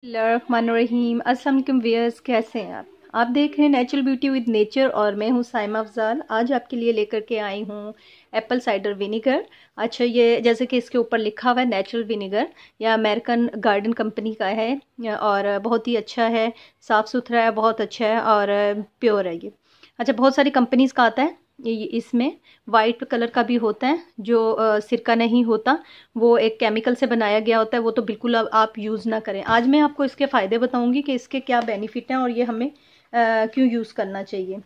बिस्मिल्लाहिर्रहमानिर्रहीम। अस्सलाम वालेकुम व्यूअर्स, कैसे हैं आप देख रहे हैं नेचुरल ब्यूटी विद नेचर और मैं हूं साइमा अफजाल। आज आपके लिए लेकर के आई हूं एप्पल साइडर विनेगर। अच्छा, ये जैसे कि इसके ऊपर लिखा हुआ है नेचुरल विनेगर, या अमेरिकन गार्डन कंपनी का है और बहुत ही अच्छा है, साफ़ सुथरा है, बहुत अच्छा है और प्योर है ये। अच्छा, बहुत सारी कंपनीज़ का आता है इसमें वाइट कलर का भी होता है जो सिरका नहीं होता, वो एक केमिकल से बनाया गया होता है, वो तो बिल्कुल अब आप यूज़ ना करें। आज मैं आपको इसके फ़ायदे बताऊंगी कि इसके क्या बेनिफिट हैं और ये हमें क्यों यूज़ करना चाहिए।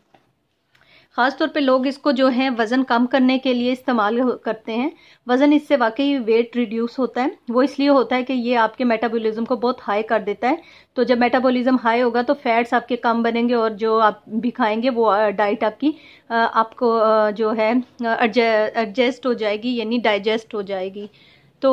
ख़ास तौर पे लोग इसको जो है वज़न कम करने के लिए इस्तेमाल करते हैं। वज़न इससे वाकई वेट रिड्यूस होता है। वो इसलिए होता है कि ये आपके मेटाबॉलिज्म को बहुत हाई कर देता है। तो जब मेटाबॉलिज्म हाई होगा तो फैट्स आपके कम बनेंगे और जो आप भी खाएंगे वो डाइट आपकी आपको जो है एडजस्ट हो जाएगी, यानी डाइजेस्ट हो जाएगी। तो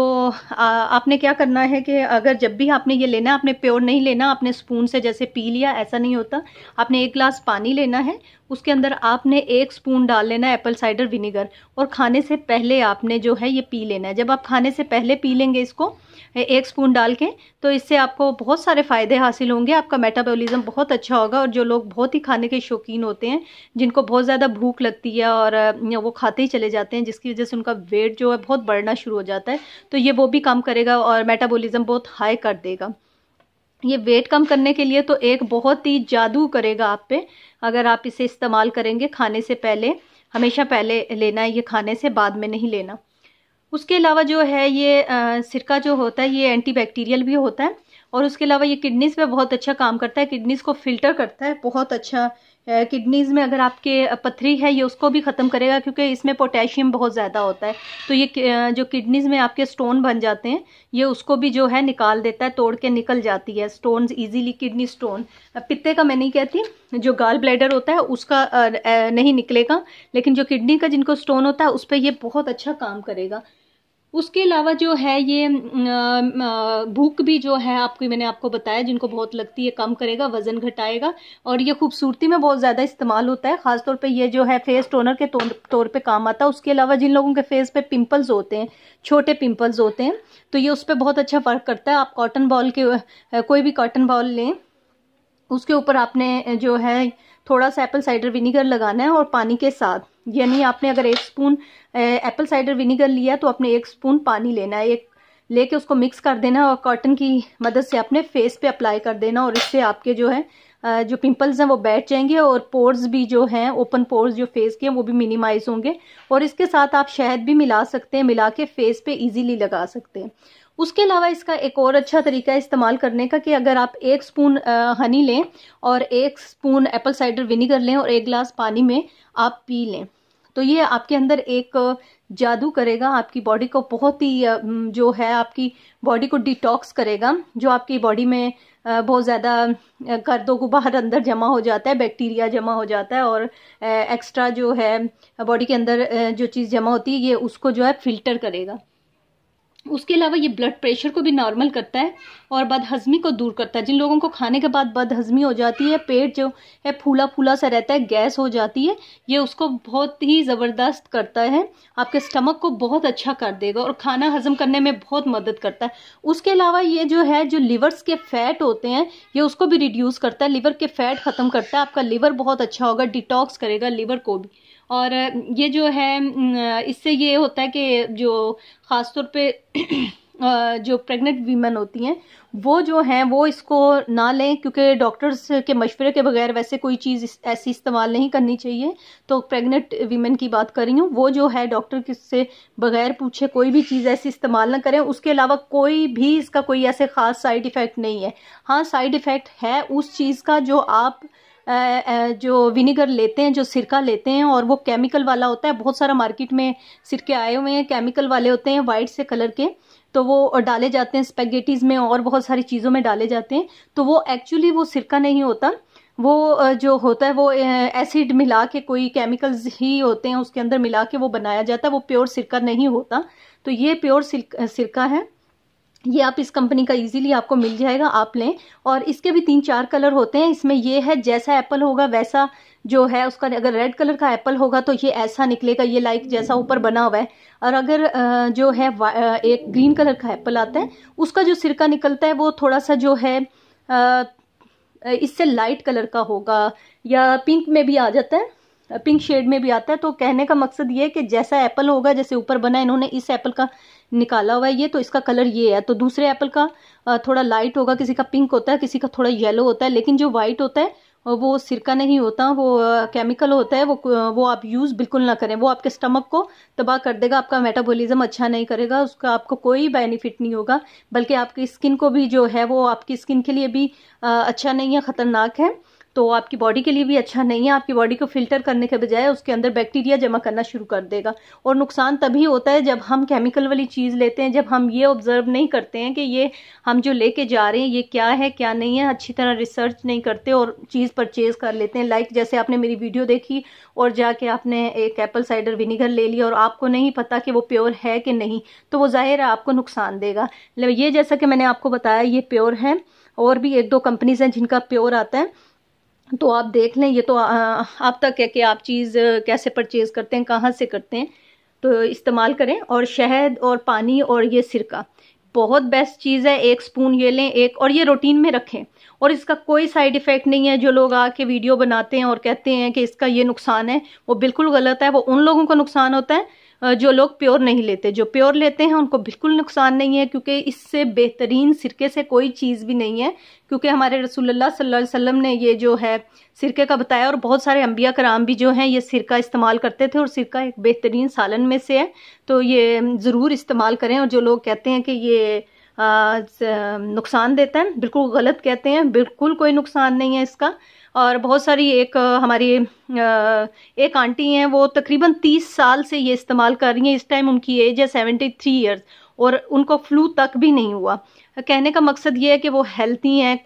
आपने क्या करना है कि अगर जब भी आपने ये लेना, आपने प्योर नहीं लेना, आपने स्पून से जैसे पी लिया, ऐसा नहीं होता। आपने एक गिलास पानी लेना है, उसके अंदर आपने 1 स्पून डाल लेना है एप्पल साइडर विनेगर और खाने से पहले आपने जो है ये पी लेना है। जब आप खाने से पहले पी लेंगे इसको 1 स्पून डाल के, तो इससे आपको बहुत सारे फ़ायदे हासिल होंगे। आपका मेटाबॉलिज्म बहुत अच्छा होगा और जो लोग बहुत ही खाने के शौकीन होते हैं, जिनको बहुत ज़्यादा भूख लगती है और वो खाते ही चले जाते हैं, जिसकी वजह से उनका वेट जो है बहुत बढ़ना शुरू हो जाता है, तो ये वो भी कम करेगा और मेटाबॉलिज्म बहुत हाई कर देगा। ये वेट कम करने के लिए तो एक बहुत ही जादू करेगा आप पे, अगर आप इसे इस्तेमाल करेंगे खाने से पहले। हमेशा पहले लेना है ये, खाने से बाद में नहीं लेना। उसके अलावा जो है ये सिरका जो होता है ये एंटीबैक्टीरियल भी होता है और उसके अलावा ये किडनीज़ पे बहुत अच्छा काम करता है, किडनीज़ को फिल्टर करता है बहुत अच्छा। किडनीज़ में अगर आपके पथरी है ये उसको भी ख़त्म करेगा, क्योंकि इसमें पोटेशियम बहुत ज़्यादा होता है। तो ये जो किडनीज़ में आपके स्टोन बन जाते हैं, ये उसको भी जो है निकाल देता है, तोड़ के निकल जाती है स्टोन्स ईजीली। किडनी स्टोन, पित्ते का मैं नहीं कहती, जो गाल ब्लैडर होता है उसका नहीं निकलेगा, लेकिन जो किडनी का जिनको स्टोन होता है उस पर ये बहुत अच्छा काम करेगा। उसके अलावा जो है ये भूख भी जो है आपकी, मैंने आपको बताया, जिनको बहुत लगती है, कम करेगा, वज़न घटाएगा और ये खूबसूरती में बहुत ज़्यादा इस्तेमाल होता है। ख़ासतौर पे ये जो है फेस टोनर के तौर पे काम आता है। उसके अलावा जिन लोगों के फेस पे पिंपल्स होते हैं, छोटे पिंपल्स होते हैं, तो ये उस पर बहुत अच्छा फ़र्क करता है। आप कॉटन बॉल के कोई भी कॉटन बॉल लें, उसके ऊपर आपने जो है थोड़ा सा एप्पल साइडर विनेगर लगाना है और पानी के साथ, यानी आपने अगर 1 स्पून एप्पल साइडर विनेगर लिया तो आपने 1 स्पून पानी लेना है, एक लेके उसको मिक्स कर देना और कॉटन की मदद से अपने फेस पे अप्लाई कर देना और इससे आपके जो है जो पिंपल्स हैं वो बैठ जाएंगे और पोर्स भी जो हैं, ओपन पोर्स जो फेस के हैं, वो भी मिनिमाइज होंगे। और इसके साथ आप शहद भी मिला सकते हैं, मिला के फेस पे इजीली लगा सकते हैं। उसके अलावा इसका एक और अच्छा तरीका है इस्तेमाल करने का कि अगर आप 1 स्पून हनी लें और 1 स्पून एप्पल साइडर विनेगर लें और 1 गिलास पानी में आप पी लें, तो ये आपके अंदर एक जादू करेगा, आपकी बॉडी को बहुत ही जो है आपकी बॉडी को डिटॉक्स करेगा। जो आपकी बॉडी में बहुत ज़्यादा गर्दो गुबार अंदर जमा हो जाता है, बैक्टीरिया जमा हो जाता है और एक्स्ट्रा जो है बॉडी के अंदर जो चीज़ जमा होती है ये उसको जो है फिल्टर करेगा। उसके अलावा ये ब्लड प्रेशर को भी नॉर्मल करता है और बदहज़मी को दूर करता है। जिन लोगों को खाने के बाद बदहज़मी हो जाती है, पेट जो है फूला फूला सा रहता है, गैस हो जाती है, ये उसको बहुत ही ज़बरदस्त करता है, आपके स्टमक को बहुत अच्छा कर देगा और खाना हजम करने में बहुत मदद करता है। उसके अलावा ये जो है जो लिवर्स के फैट होते हैं ये उसको भी रिड्यूस करता है, लिवर के फैट ख़त्म करता है, आपका लिवर बहुत अच्छा होगा, डिटॉक्स करेगा लिवर को भी। और ये जो है इससे ये होता है कि जो ख़ास तौर पे जो प्रेग्नेंट वीमेन होती हैं वो जो हैं वो इसको ना लें, क्योंकि डॉक्टर्स के मशवरे के बगैर वैसे कोई चीज़ ऐसी इस्तेमाल नहीं करनी चाहिए। तो प्रेग्नेंट वीमेन की बात कर रही हूँ, वो जो है डॉक्टर किससे बगैर पूछे कोई भी चीज़ ऐसी इस्तेमाल ना करें। उसके अलावा कोई भी इसका कोई ऐसे ख़ास साइड इफ़ेक्ट नहीं है। हाँ, साइड इफ़ेक्ट है उस चीज़ का जो आप जो विनेगर लेते हैं, जो सिरका लेते हैं, और वो केमिकल वाला होता है। बहुत सारा मार्केट में सिरके आए हुए हैं, केमिकल वाले होते हैं, वाइट से कलर के, तो वो डाले जाते हैं स्पेगेटीज़ में और बहुत सारी चीज़ों में डाले जाते हैं। तो वो एक्चुअली वो सिरका नहीं होता, वो जो होता है वो एसिड मिला के, कोई केमिकल्स ही होते हैं उसके अंदर मिला के वो बनाया जाता है, वो प्योर सिरका नहीं होता। तो ये प्योर सिरका है। ये आप इस कंपनी का इजीली आपको मिल जाएगा, आप लें। और इसके भी 3-4 कलर होते हैं। इसमें ये है जैसा एप्पल होगा वैसा जो है उसका, अगर रेड कलर का एप्पल होगा तो ये ऐसा निकलेगा, ये लाइक जैसा ऊपर बना हुआ है। और अगर जो है एक ग्रीन कलर का एप्पल आता है, उसका जो सिरका निकलता है वो थोड़ा सा जो है इससे लाइट कलर का होगा, या पिंक में भी आ जाता है, पिंक शेड में भी आता है। तो कहने का मकसद ये है कि जैसा एप्पल होगा, जैसे ऊपर बना है, इन्होंने इस एप्पल का निकाला हुआ है ये, तो इसका कलर ये है। तो दूसरे एप्पल का थोड़ा लाइट होगा, किसी का पिंक होता है, किसी का थोड़ा येलो होता है, लेकिन जो वाइट होता है वो सिरका नहीं होता, वो केमिकल होता है। वो आप यूज़ बिल्कुल ना करें, वो आपके स्टमक को तबाह कर देगा, आपका मेटाबॉलिज्म अच्छा नहीं करेगा, उसका आपको कोई बेनिफिट नहीं होगा, बल्कि आपकी स्किन को भी जो है वो आपकी स्किन के लिए भी अच्छा नहीं है, ख़तरनाक है। तो आपकी बॉडी के लिए भी अच्छा नहीं है। आपकी बॉडी को फिल्टर करने के बजाय उसके अंदर बैक्टीरिया जमा करना शुरू कर देगा। और नुकसान तभी होता है जब हम केमिकल वाली चीज़ लेते हैं, जब हम ये ऑब्जर्व नहीं करते हैं कि ये हम जो लेके जा रहे हैं ये क्या है क्या नहीं है, अच्छी तरह रिसर्च नहीं करते और चीज़ परचेज कर लेते हैं। लाइक जैसे आपने मेरी वीडियो देखी और जाके आपने एक एप्पल साइडर विनीगर ले लिया और आपको नहीं पता कि वो प्योर है कि नहीं, तो वो जाहिर है आपको नुकसान देगा। ये जैसा कि मैंने आपको बताया ये प्योर है, और भी 1-2 कंपनीज हैं जिनका प्योर आता है, तो आप देख लें। ये तो आप तक है कि आप चीज़ कैसे परचेज करते हैं, कहाँ से करते हैं, तो इस्तेमाल करें। और शहद और पानी और ये सिरका बहुत बेस्ट चीज़ है। 1 स्पून ये लें, और ये रूटीन में रखें, और इसका कोई साइड इफ़ेक्ट नहीं है। जो लोग आके वीडियो बनाते हैं और कहते हैं कि इसका ये नुकसान है, वो बिल्कुल गलत है। वो उन लोगों को नुकसान होता है जो लोग प्योर नहीं लेते। जो प्योर लेते हैं उनको बिल्कुल नुकसान नहीं है, क्योंकि इससे बेहतरीन सिरके से कोई चीज़ भी नहीं है। क्योंकि हमारे रसूलुल्लाह सल्लल्लाहु अलैहि वसल्लम ने ये जो है सिरके का बताया, और बहुत सारे अंबिया कराम भी जो हैं ये सिरका इस्तेमाल करते थे, और सिरका एक बेहतरीन सालन में से है। तो ये ज़रूर इस्तेमाल करें। और जो लोग कहते हैं कि ये नुकसान देता है, बिल्कुल गलत कहते हैं, बिल्कुल कोई नुकसान नहीं है इसका। और बहुत सारी हमारी एक आंटी हैं, वो तकरीबन 30 साल से ये इस्तेमाल कर रही हैं। इस टाइम उनकी एज है 73 ईयर्स, और उनको फ्लू तक भी नहीं हुआ। कहने का मकसद ये है कि वो हेल्थी हैं,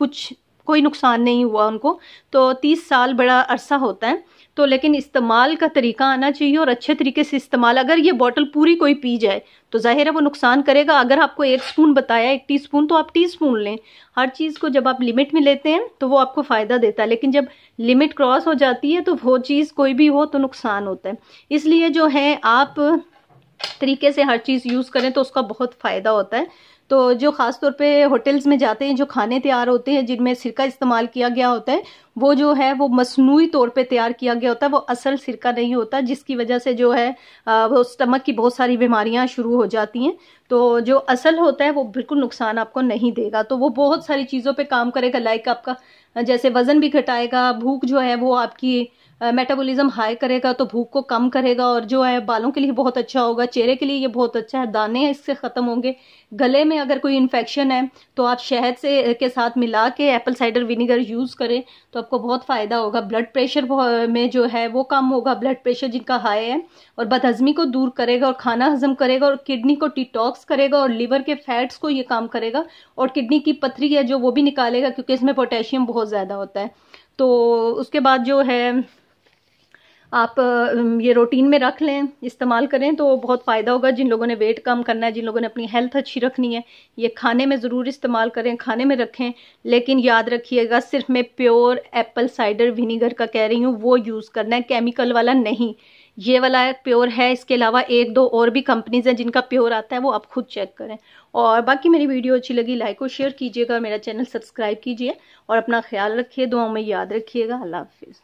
कोई नुकसान नहीं हुआ उनको। तो 30 साल बड़ा अरसा होता है। तो लेकिन इस्तेमाल का तरीका आना चाहिए, और अच्छे तरीके से इस्तेमाल। अगर ये बॉटल पूरी कोई पी जाए तो जाहिर है वो नुकसान करेगा। अगर आपको 1 स्पून बताया, 1 टीस्पून, तो आप टीस्पून लें। हर चीज़ को जब आप लिमिट में लेते हैं तो वो आपको फ़ायदा देता है, लेकिन जब लिमिट क्रॉस हो जाती है तो वो चीज़ कोई भी हो तो नुकसान होता है। इसलिए जो है आप तरीके से हर चीज़ यूज़ करें तो उसका बहुत फ़ायदा होता है। तो जो ख़ास तौर पे होटल्स में जाते हैं, जो खाने तैयार होते हैं जिनमें सिरका इस्तेमाल किया गया होता है, वो जो है वो मसनूई तौर पे तैयार किया गया होता है, वो असल सिरका नहीं होता, जिसकी वजह से जो है वो स्टमक की बहुत सारी बीमारियां शुरू हो जाती हैं। तो जो असल होता है वो बिल्कुल नुकसान आपको नहीं देगा। तो वो बहुत सारी चीज़ों पे काम करेगा, लाइक आपका जैसे वज़न भी घटाएगा, भूख जो है वो आपकी मेटाबॉलिज्म हाई करेगा, तो भूख को कम करेगा, और जो है बालों के लिए बहुत अच्छा होगा, चेहरे के लिए ये बहुत अच्छा है, दाने इससे ख़त्म होंगे। गले में अगर कोई इन्फेक्शन है तो आप शहद से के साथ मिला के एप्पल साइडर विनीगर यूज़ करें तो आपको बहुत फ़ायदा होगा। ब्लड प्रेशर में जो है वो कम होगा, ब्लड प्रेशर जिनका हाई है, और बदहज़मी को दूर करेगा, और खाना हजम करेगा, और किडनी को डिटॉक्स करेगा, और लिवर के फैट्स को ये काम करेगा, और किडनी की पथरी है जो वो भी निकालेगा, क्योंकि इसमें पोटेशियम बहुत ज़्यादा होता है। तो उसके बाद जो है आप ये रूटीन में रख लें, इस्तेमाल करें तो बहुत फ़ायदा होगा। जिन लोगों ने वेट कम करना है, जिन लोगों ने अपनी हेल्थ अच्छी रखनी है, ये खाने में ज़रूर इस्तेमाल करें, खाने में रखें। लेकिन याद रखिएगा सिर्फ मैं प्योर एप्पल साइडर विनीगर का कह रही हूँ, वो यूज़ करना है, केमिकल वाला नहीं। ये वाला प्योर है, इसके अलावा 1-2 और भी कंपनीज हैं जिनका प्योर आता है, वो आप खुद चेक करें। और बाकी मेरी वीडियो अच्छी लगी लाइक और शेयर कीजिएगा, मेरा चैनल सब्सक्राइब कीजिए, और अपना ख्याल रखिए, दुआओं में याद रखिएगा। अल्लाह हाफिज़।